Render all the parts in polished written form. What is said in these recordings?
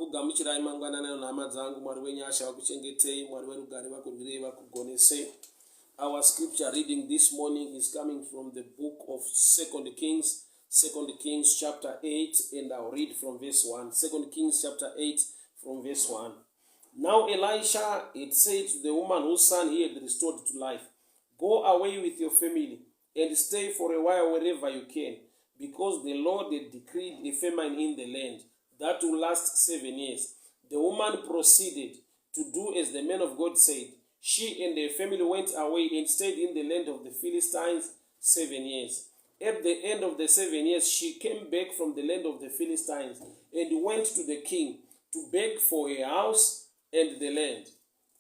Ndinokugamuchirai mangwanani nhama dzangu. Mwari wenyasha vakuchengetei, Mwari werugare vakurwirei vakugonesei. Our scripture reading this morning is coming from the book of 2 Kings chapter 8, and I'll read from verse 1. 2 Kings chapter 8 from verse 1. Now Elisha had said to the woman whose son he had restored to life, "Go away with your family and stay for a while wherever you can, because the Lord had decreed a famine in the land that will last 7 years. The woman proceeded to do as the man of God said. She and her family went away and stayed in the land of the Philistines 7 years. At the end of the 7 years, she came back from the land of the Philistines and went to the king to beg for a house and the land.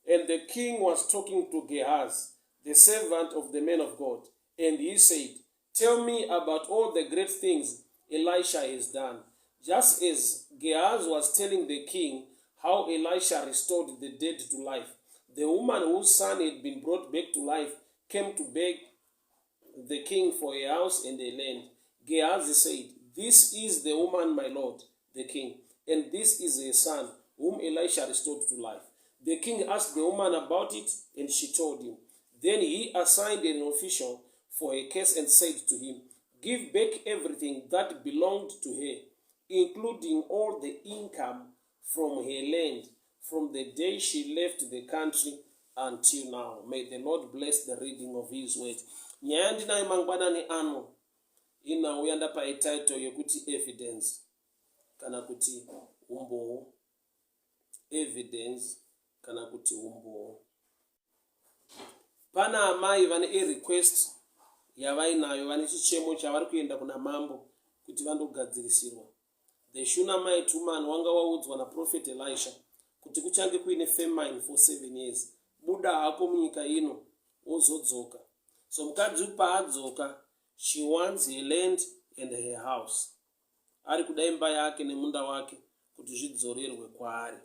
And the king was talking to Gehazi, the servant of the man of God, and he said, 'Tell me about all the great things Elisha has done.' Just as Gehazi was telling the king how Elisha restored the dead to life, the woman whose son had been brought back to life came to beg the king for a house and a land. Gehazi said, 'This is the woman, my lord, the king, and this is her son, whom Elisha restored to life.' The king asked the woman about it, and she told him. Then he assigned an official for a case and said to him, 'Give back everything that belonged to her, including all the income from her land, from the day she left the country until now.'" May the Lord bless the reading of his word. Nyaya ndinayo mangwanani ano inauya ndapa title yokuti evidence kana kuti umbowo. Evidence kana kuti umbowo. Pana amai vane request yavainayo, vane chichemo chavari kuenda kuna mambo kuti vandogadzirisirwa. The Shunammite woman wanga waudzwa na prophet Elisha kuti kuchange kuine famine for 7 years. Buda hako munyika ino wozodzoka. So mukadzi paadzoka, she wants her land and her house. Ari kuda imba yake nemunda wake kuti zvidzorerwe kwaari.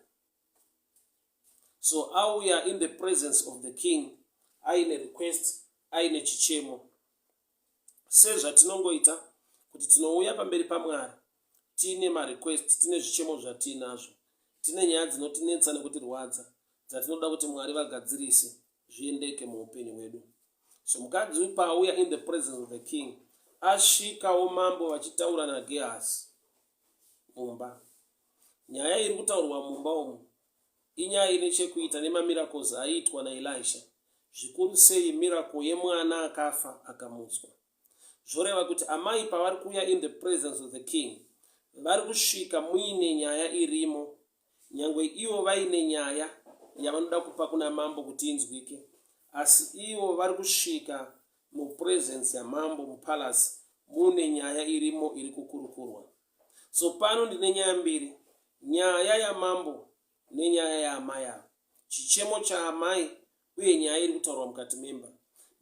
So auya in the presence of the king, aine request, aine chichemo. Sezvatinongoita kuti tinouya pamberi paMwari tine marequest, tine zvichemo zvatinazvo, tine nyaya dzinotinetsa nekutirwadza dzatinoda kuti Mwari vagadzirise zviendeke muupenyu hwedu. So mukadzi pauya in the presence of the king, asvikawo mambo vachitaura naGehazi mumba. Nyaya iri kutaurwa mumba umu inyaya ine chekuita nemamiracles aiitwa naElisha, zvikuru sei miracle yemwana akafa akamutswa. Zvoreva kuti amai pavari kuuya in the presence of the king, vari kusvika muine nyaya irimo, nyangwe ivo vaine nyaya yavanoda kupa kuna mambo kuti inzwike, asi ivo vari kusvika mupresence yamambo mupalace mune nyaya irimo iri kukurukurwa. So pano ndine nyaya mbiri, nyaya yamambo nenyaya yaamai avo, chichemo chaamai uye nyaya iri kutaurwa mukati memba.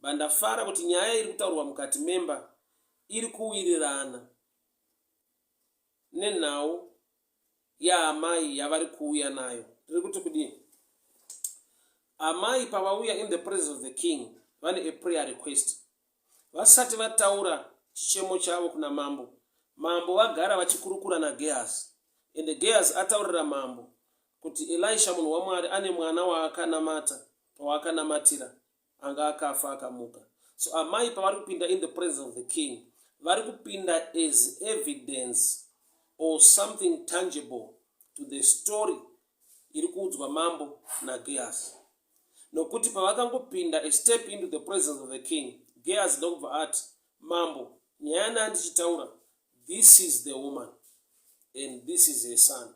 Bandafara kuti nyaya iri kutaurwa mukati memba iri kuwirirana nenhau yaamai yavari kuuya nayo. Tiri kuti kudini? Amai pavauya in the presence of the king vane a prayer request. Vasati vataura chichemo chavo kuna mambo, mambo vagara vachikurukura naGehazi, ende Gehazi ataurira mambo kuti Elisha munhu waMwari ane mwana waakanamata, pawaakanamatira anga akafa akamuka. So amai pavari kupinda in the presence of the king, vari kupinda as evidence or something tangible to the story iri kuudzwa mambo naGehazi. Nokuti pavakangopinda a step into the presence of the king, Gehazi ndokubva ati, mambo, nyaya nandichitaura, this is the woman and this is her son,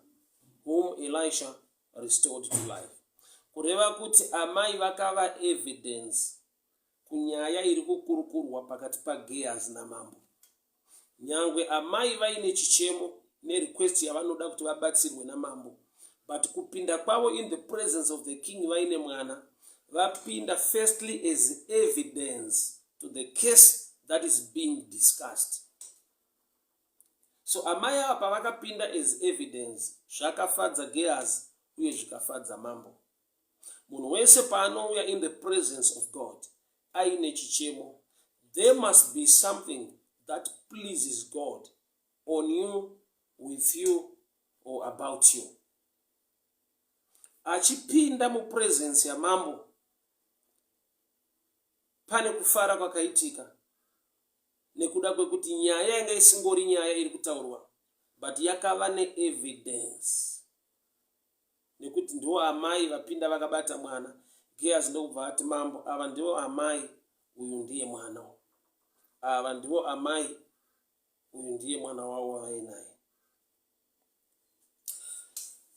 whom Elisha restored to life. Kureva kuti amai vakava evidence kunyaya iri kukurukurwa pakati paGehazi namambo. Nyangwe amai vaine chichemo nerequest yavanoda kuti vabatsirwe namambo, but kupinda kwavo in the presence of the king vaine mwana, vapinda firstly as evidence to the case that is being discussed. So amai ava pavakapinda as evidence, zvakafadza Gehazi uye zvikafadza mambo. Munhu wese paanouya in the presence of God aine chichemo, there must be something that pleases God on you, with you, or about you. achipinda mupresence yamambo, pane kufara kwakaitika nekuda kwekuti nyaya yanga isingori nyaya iri kutaurwa, but yakava neevidence, nekuti ndivo amai vapinda vakabata mwana. Gehazi ndokubva ati, mambo, ava ndivo amai, uyu ndiye mwana. Ava ndivo amai, uyu ndiye mwana wavo wavainaye.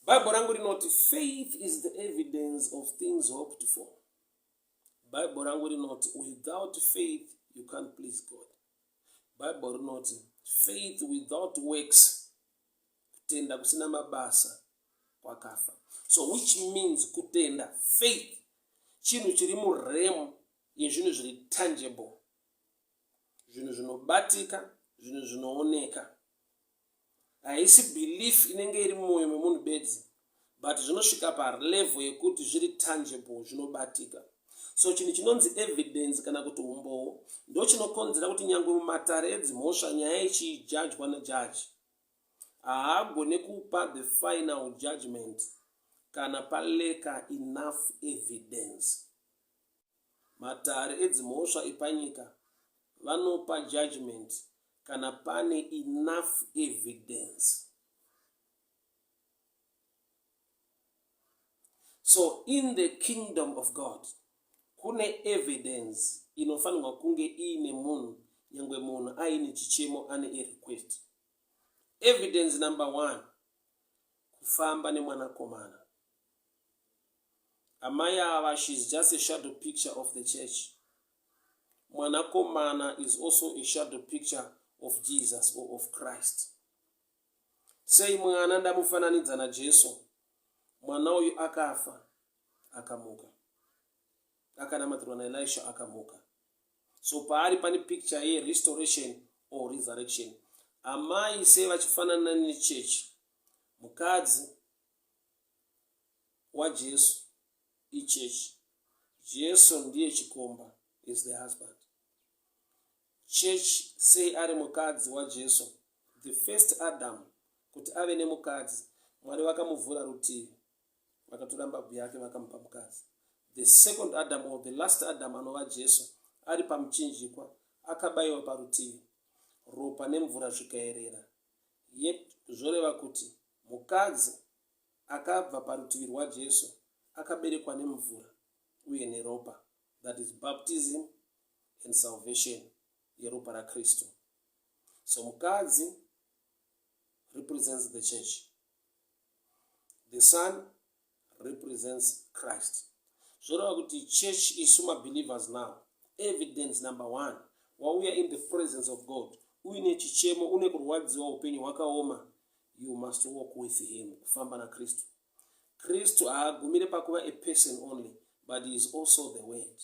Bible rangu rinoti faith is the evidence of things hoped for. Bible rangu rinoti without faith you can't please God. Bible rinoti faith without works, kutenda kusina mabasa kwakafa. So which means kutenda, faith, chinhu chiri muremu yezvinhu zviri tangible, zvinhu zvinobatika, zvinhu zvinooneka. Haisi belief inenge iri mumwoyo memunhu bedzi, but zvinosvika parlevel yekuti zviri tangible, zvinobatika. So chinhu chinonzi evidence kana kuti umbowo ndo chinokonzera kuti nyangwe mumatare edzimhosva nyaya ichijajwa nejaji haagone kupa the final judgment kana paleka enough evidence. Matare edzimhosva epanyika vanopa judgment kana pane enough evidence. So in the kingdom of God kune evidence inofanirwa kunge iine munhu, nyangwe munhu aine chichemo, ane request. Evidence number 1, kufamba nemwanakomana. Amai ava, she's just a shadow picture of the church. Mwanakomana is also a shadow picture of Jesus or of Christ. Sei mwana ndamufananidza naJesu, mwana uyu akafa akamuka, akanamatirwa naElisha akamuka. So paari pane picture ye restoration or resurrection. Amai sei vachifanana nechechi, mukadzi waJesu ichechi, Jesu ndiye chikomba, is the husband. Church sei ari mukadzi waJesu, the first Adam, kuti ave nemukadzi Mwari vakamuvhura rutivi, vakatora mbabvu yake vakamupa mukadzi. The second Adam or the last Adam anova Jesu ari pamuchinjikwa, akabayiwa parutivi, ropa nemvura zvikaerera. Yet zvoreva kuti mukadzi akabva parutivi rwaJesu akaberekwa nemvura uye neropa, that is baptism and salvation yeropa raKristu. So mukadzi represents the church, the son represents Christ. Zvoreva kuti church is suma believers now. Evidence number 1, while we are in the presence of God, uine chichemo, une kurwadziwa upenyu hwakaoma, you must walk with him, kufamba na Kristu. Kristu haagumire pakuva a person only, but he is also the word.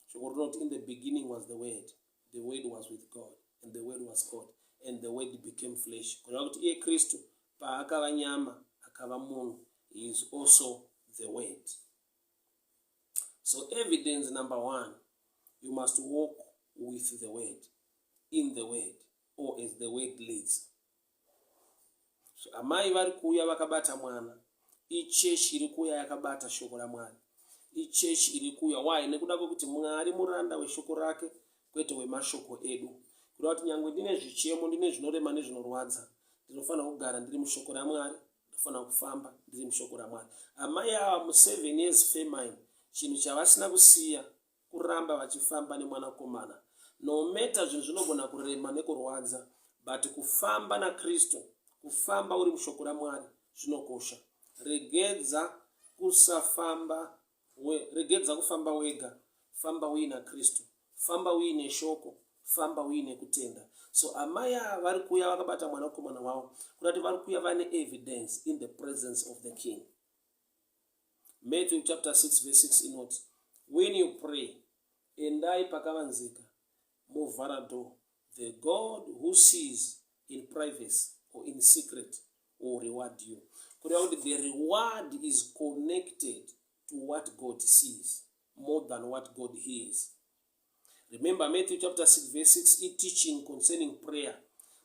So not in the beginning was the word was with God, and the word was God, and the word became flesh. Kureva kuti iye Kristu paakava nyama akava munhu, he is also the word. So evidence number 1, you must walk with the word, in the word, or as the word leads. So amai vari kuuya vakabata mwana, ichechi iri kuuya yakabata shoko raMwari, ichechi iri kuuya. Why? Nekuda kwekuti Mwari muranda weshoko rake kwete wemashoko edu. Kuda kuti nyangwe ndine zvichemo, ndine zvinorema nezvinorwadza, ndinofanira kugara ndiri mushoko raMwari, ndinofanira kufamba ndiri mushoko raMwari. Amai ava mu7 years famine, chinhu chavasina kusiya kuramba vachifamba nemwanakomana. No matter zvinhu zvinogona kurema nekurwadza, but kufamba naKristu, kufamba uri mushoko raMwari zvinokosha. Regedza kufamba wega, famba uina Kristu, famba uine shoko, famba uine kutenda. So amai ava vari kuuya vakabata mwanakomana wavo, kuti vari kuuya vane evidence in the presence of the king. Matthew chapter 6 verse 6 inoti, when you pray, endai pakavanzika, muvhara door, the God who sees in privacy or in secret will reward you. The reward is connected to what God sees more than what God hears. Remember Matthew chapter 6 verse 6 is teaching concerning prayer,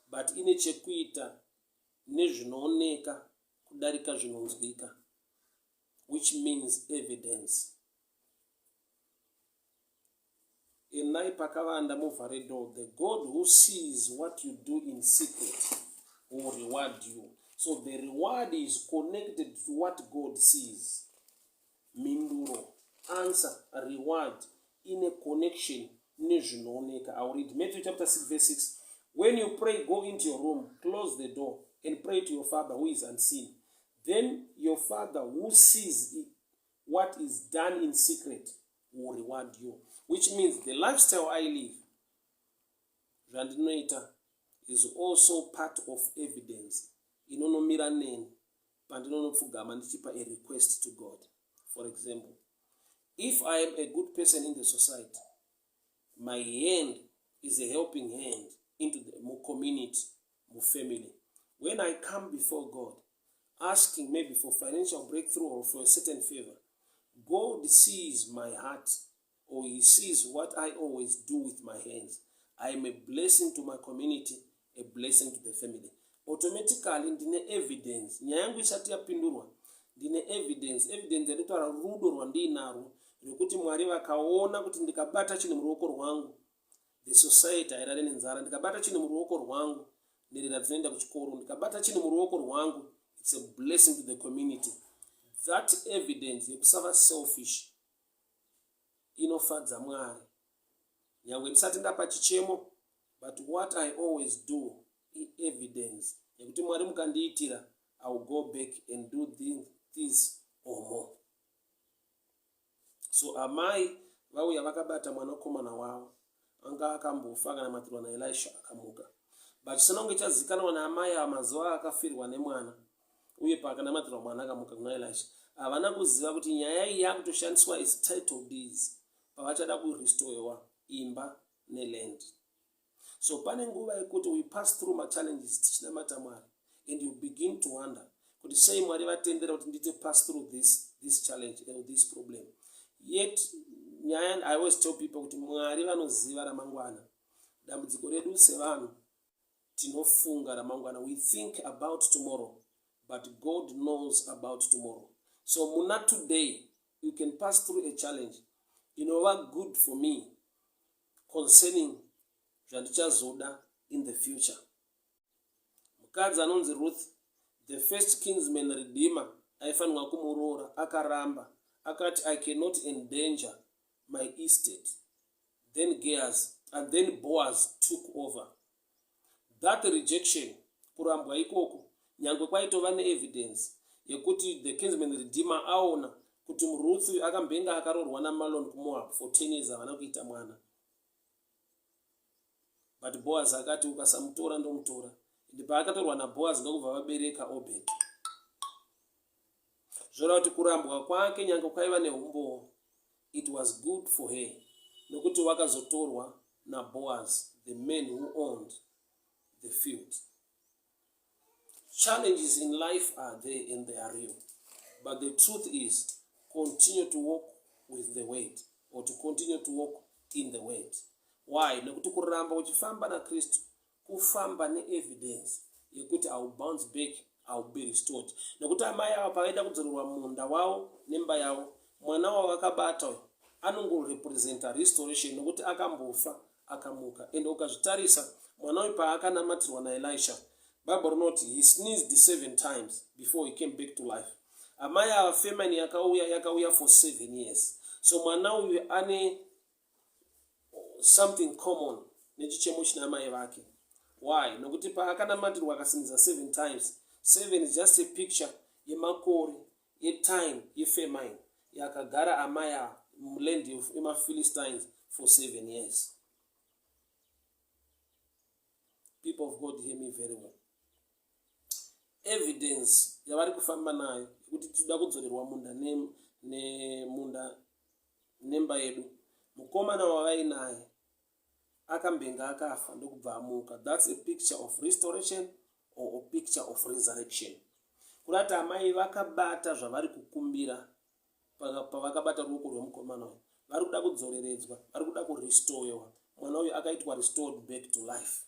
but ine chekuita nezvinooneka kudarika zvinonzwika. which means evidence. Enai pakavanda muvhare door. The God who sees what you do in secret will reward you. So the reward is connected to what God sees. Minduro, answer, a reward in a connection. I will read Matthew chapter 6 verse 6. When you pray, go into your room, close the door, and pray to your Father who is unseen. Then your Father who sees what is done in secret will reward you. Which means the lifestyle I live, Randinoita, is also part of evidence. Inonomira neni, pandinonofugama ndichipa a request to God. For example, if I am a good person in the society, my hand is a helping hand into the community, my family. When I come before God, asking maybe for financial breakthrough or for a certain favor, God sees my heart, or He sees what I always do with my hands. I am a blessing to my community, a blessing to the family. Automatically, ndine evidence. Nyangu isati yapindurwa. Ndine evidence. Evidence yalitoa rudo rwandinaro. Nikuti Mwari vakaona kuti ndikabata chini muruoko rwangu. The society airare nenzara. Ndikabata chini muruoko rwangu. Ndirira dzenda kuchikoro. Ndikabata chini muruoko rwangu. It's a blessing to the community. That evidence yekusava selfish inofadza Mwari. Nyangwe ndisati ndapa chichemo, but what I always do is evidence. Yekuti Mwari mukandiitira, I will go back and do this or more. So amai vauya vakabata mwanakomana wavo anga akambofa kana matirwa naElisha akamuka. But sanonge chazikanwa naamai amazuva akafirwa nemwana uye paakanamatira mwana akamuka kuna Elisha. Havana kuziva kuti nyaya iyi yakutoshandiswa is title deeds pavachada kurestorewa imba neland. So pane nguva yekuti we pass through my challenges tichinamata Mwari, and you begin to wonder kuti sei Mwari vatendera kuti ndite pass through this challenge or this problem. Yet nyaya, I always tell people kuti Mwari vanoziva ramangwana. Dambudziko redu sevanhu tinofunga ramangwana. We think about tomorrow, but God knows about tomorrow. So muna today, you can pass through a challenge. You know what good for me concerning zvandichazoda in the future. Mukadzi anonzi Ruth, the first kinsman redeemer, aifanirwa kumuroora, akaramba, akati I cannot endanger my estate. Then Boaz took over. That rejection, kurambwa ikoko, nyangwe kwaitova neevidence yekuti the kinsman redeemer aona kuti Ruth akambenga akaroorwa naMalon kuMoab for 10 years havana kuita mwana. But Boaz akati ukasamutora ndomutora. Ndi paakatorwa naBoaz ndokubva vabereka Obed. Zvoreva kuti kurambwa kwake nyangwe kwaiva nehumbowo, it was good for her, nokuti wakazotorwa naBoaz, the man who owned the field. Challenges in life are there and they are real. But the truth is, continue to walk with the word, or to continue to walk in the word. Why? Nokuti kuramba uchifamba na Kristu, kufamba ne evidence yekuti I will bounce back, I will be restored. Nokuti amai ava pavaida kudzorerwa munda wavo nemba yavo, mwana wavo akabata anongorepresenta restoration nokuti akambofa akamuka. And ukazvitarisa mwana uyu paakanamatirwa naElisha, Bible rinoti he sneezed 7 times before he came back to life. Amai ava famine yakauya for 7 years. So mwana uyu ane something common nechichemo china amai vake. Why? Nokuti paakanamatirwa akasiniza 7 times. 7 is just a picture yemakore, time yefamine yakagara amai muland yemaPhilistines for 7 years. People of God, hear me very well. Evidence yavari kufamba nayo kuti tinoda kudzorerwa munda nemunda nemba yedu. Mukomana wavainaye akambenga akafa ndokubva amuka. That's a picture of restoration or a picture of resurrection. Kurati amai vakabata zvavari kukumbira pavakabata ruoko rwemukomana uyu. Vari kuda kudzoreredzwa, vari kuda kurestorewa. Mwana uyu akaitwa restored back to life.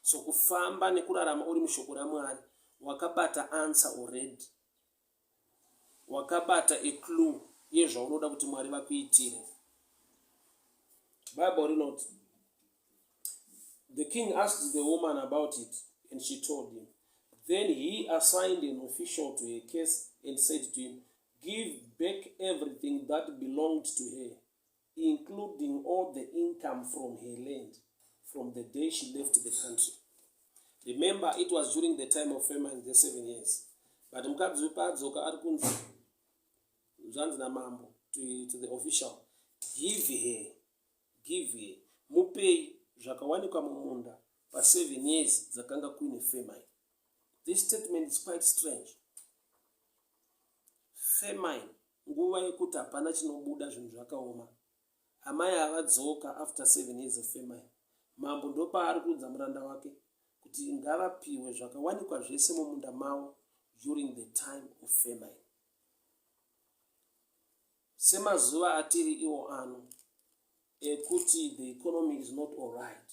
So kufamba nekurarama uri mushoko raMwari, wakabata answer already. wakabata eclue yezvaunoda kuti Mwari vakuitire. Bible rinoti, the king asked the woman about it, and she told him. Then he assigned an official to her case and said to him, give back everything that belonged to her, including all the income from her land, from the day she left the country. Remember, it was during the time of famine, the 7 years. But mukadzi padzoka ari kunzi zvanzi namambo to the official, give her, mupei zvakawanikwa mumunda pa 7 years dzakanga kuine famine. This statement is quite strange. Famine, nguva yekuti hapana chinobuda zvinhu zvakaoma. Amai avadzoka after 7 years of famine. Mambo ndopaari kuudza muranda wake kuti ngavapiwe zvakawanikwa zvese mumunda mavo during the time of famine. Semazuva atiri iwo ano, ekuti the economy is not all right.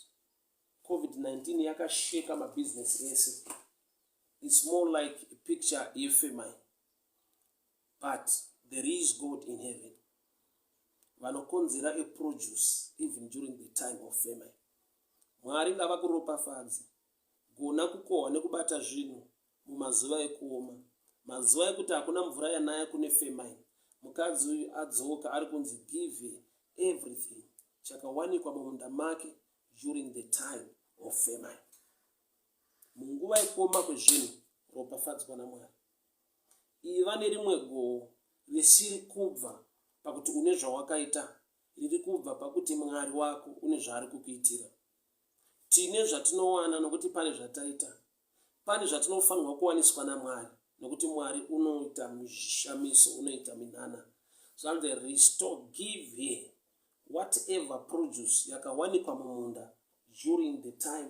COVID-19 yakasheka mabusiness ese. It's more like a picture of famine. But there is God in heaven. Vanokonzera a produce even during the time of famine. Mwari ngavakuropafadze. Gona kukohwa nekubata zvinhu mumazuva ekuoma. Mazuva ekuti hakuna mvura yanaya kune famine. Mukadzi uyu adzoka ari kunzi give everything chakawanikwa mumunda make during the time of famine. Munguva yekuoma kwezvinhu, ropafadzwa naMwari. Iva nerimwe goho risiri kubva pakuti une zvawakaita, riri kubva pakuti Mwari wako une zvaari kukuitira. Tine zvatinowana nokuti pane zvataita. Pane zvatinofanirwa kuwaniswa naMwari nokuti Mwari unoita mishamiso, unoita minana. Zvanzi restore, give her whatever produce yakawanikwa mumunda during the time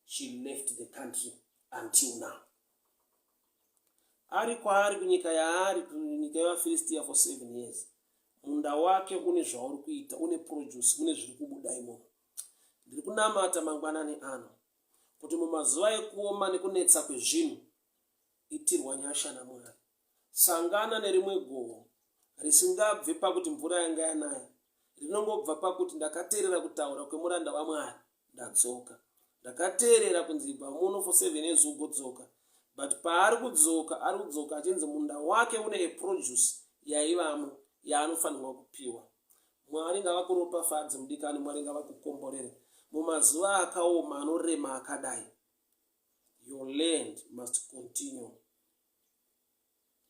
she left the country until now. Ari kwaari kunyika yaari, kunyika yevaFilistia for 7 years. Munda wake une zvauri kuita, une produce, une zviri kubuda imomo. Ndiri kunamata mangwanani ano kuti mumazuva ekuoma nekunetsa kwezvinhu itirwa nyasha naMwari. Sangana nerimwe goho risingabve pakuti mvura yanga yanaya, rinongobva pakuti ndakateerera kutaura kwemuranda waMwari ndadzoka. Ndakateerera kunzi pamuno for 7 years ugodzoka. But paari kudzoka, ari kudzoka achinzi munda wake une produce yaivamo yaanofanirwa kupiwa. Mwari ngavakuropafadze mudikani, Mwari ngavakukomborere. Mumazuva akaoma anorema akadai, your land must continue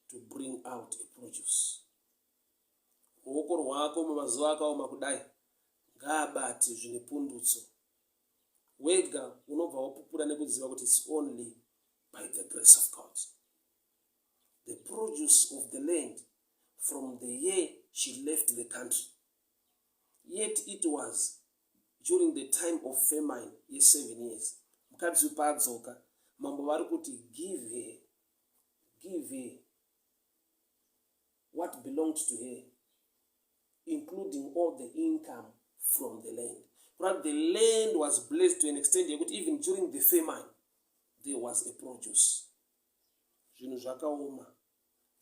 to bring out a produce. Ruoko rwako mumazuva akaoma kudai ngaabate zvine pundutso. Wega unobva wapupura nekuziva kuti it's only by the grace of God. The produce of the land from the year she left the country. Yet it was during the time of famine, 7 years. Mukadzi padzoka, mambo vari kuti give her what belonged to her, including all the income from the land. But the land was blessed to an extent that even during the famine, there was a produce. Zvinhu zvakaoma,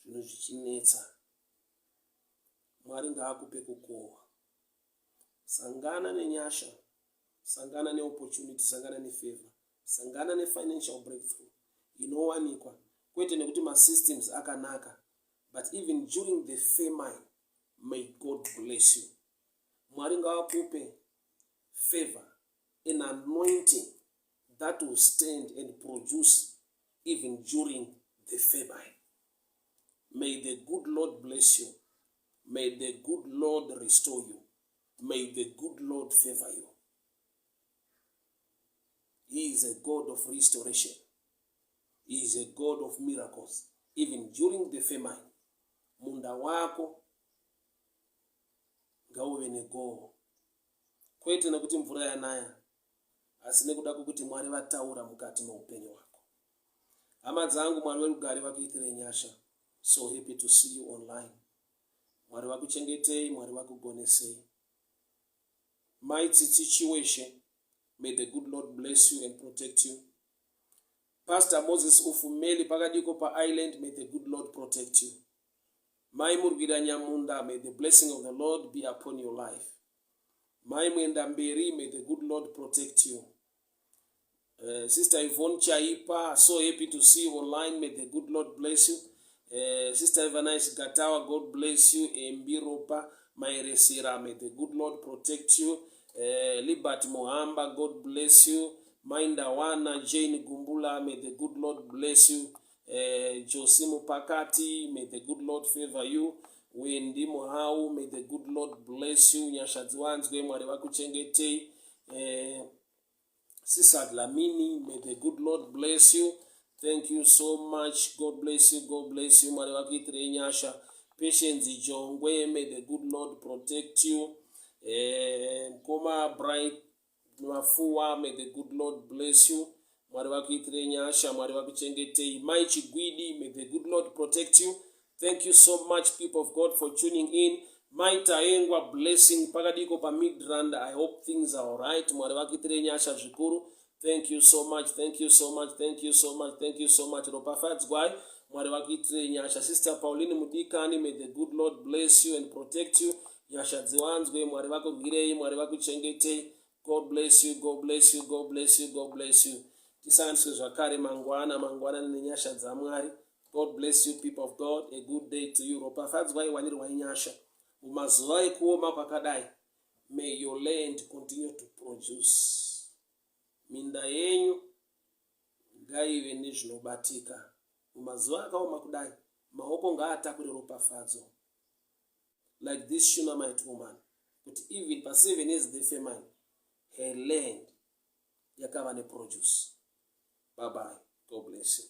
zvinhu zvichinetsa. Mwari ngaakupe kukohwa. Sangana nenyasha, sangana neopportunity, sangana nefavor, sangana nefinancial breakthrough. Inowanikwa, kwete nekuti masystems akanaka. But even during the famine, may God bless you. Mwari ngaakupe favor, an anointing that will stand and produce even during the famine. May the good Lord bless you. May the good Lord restore you. May the good Lord favor you. He is a God of restoration. He is a God of miracles. Even during the famine, munda wako ngauve negoho. Kwete nekuti mvura yanaya, asi nekuda kwokuti Mwari vataura mukati meupenyu wako. Hama dzangu, Mwari werugare vakuitire nyasha. So happy to see you online. Mwari vakuchengetei, Mwari vakugonesei. Mighty situation, may the good Lord bless you and protect you. Pastor Moses Ufumeli pakadiko pa island, may the good Lord protect you. Mai Murgira Nyamunda, may the blessing of the Lord be upon your life. Mai Mwendamberi, may the good Lord protect you. Sister Yvonne Chaipa, so happy to see you online. May the good Lord bless you. Sister Evangelist Gatawa, God bless you. Mbiropa Mairesira, may the good Lord protect you. Liberty Mohamba, God bless you. Maindawana Jane Gumbula, may the good Lord bless you. Josimu Pakati, may the good Lord favor you. Wendi Mohau, may the good Lord bless you. Nyashadzwanzwe Mwari wakuchengete. Sister Lamini, may the good Lord bless you. Thank you so much. God bless you. God bless you. Mwari wakitire nyasha. Patience Jongwe, may the good Lord protect you. Koma Bright Mafua, may the good Lord bless you. Mwari wakitire nyasha, Mwari wakuchengete. Maichi Gwidi, may the good Lord protect you. Thank you so much, people of God, for tuning in. Maita engwa blessing pakadiko pa Midrand. I hope things are alright. Mwari wakitire nyasha zvikuru. Thank you so much. Thank you so much. Thank you so much. Thank you so much. Ropafadzwai Mwari wakitire nyasha. Sister Pauline Mudikani, may the good Lord bless you and protect you. Nyasha dziwanzwe Mwari wakugirei, Mwari wakuchengete. God bless you. God bless you. God bless you. God bless you. Tisanzwe zvakare mangwana nenyasha dza Mwari. God bless you, people of God. A good day to you. Ropafadzwai wanirwa nyasha. Umazuva ekuoma kwakadai. May your land continue to produce. Minda yenyu ngaive nezvinobatika. Umazuva akaoma kudai. Maoko ngaatakure ropafadzo. Like this Shunammite woman. But even for 7 years the famine, her land yakava ne produce. Bye bye. God bless you.